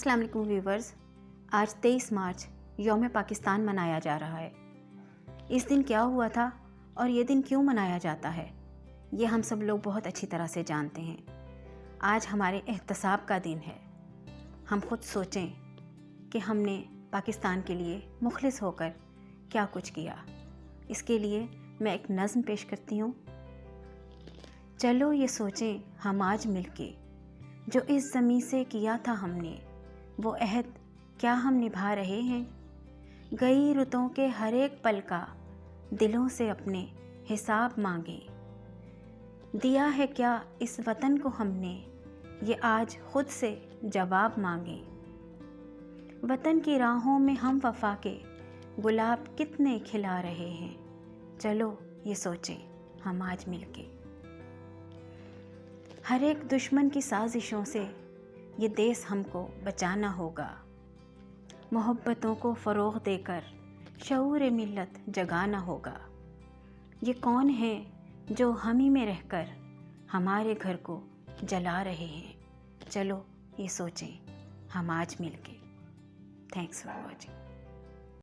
अस्सलाम वालेकुम व्यूवर्स। आज 23 मार्च यौम पाकिस्तान मनाया जा रहा है। इस दिन क्या हुआ था और ये दिन क्यों मनाया जाता है, ये हम सब लोग बहुत अच्छी तरह से जानते हैं। आज हमारे एहतसाब का दिन है। हम खुद सोचें कि हमने पाकिस्तान के लिए मुखलिस होकर क्या कुछ किया। इसके लिए मैं एक नज़्म पेश करती हूँ। चलो ये सोचें हम आज मिलके, जो इस ज़मीं से किया था हमने, वो अहद क्या हम निभा रहे हैं। गई रुतों के हर एक पल का दिलों से अपने हिसाब मांगे। दिया है क्या इस वतन को हमने, ये आज खुद से जवाब मांगे। वतन की राहों में हम वफा के गुलाब कितने खिला रहे हैं। चलो ये सोचें हम आज मिलके। हर एक दुश्मन की साजिशों से ये देश हमको बचाना होगा। मोहब्बतों को फ़रोग़ देकर शऊर मिल्लत जगाना होगा। ये कौन है जो हम ही में रहकर हमारे घर को जला रहे हैं। चलो ये सोचें हम आज मिलके। Thanks for watching.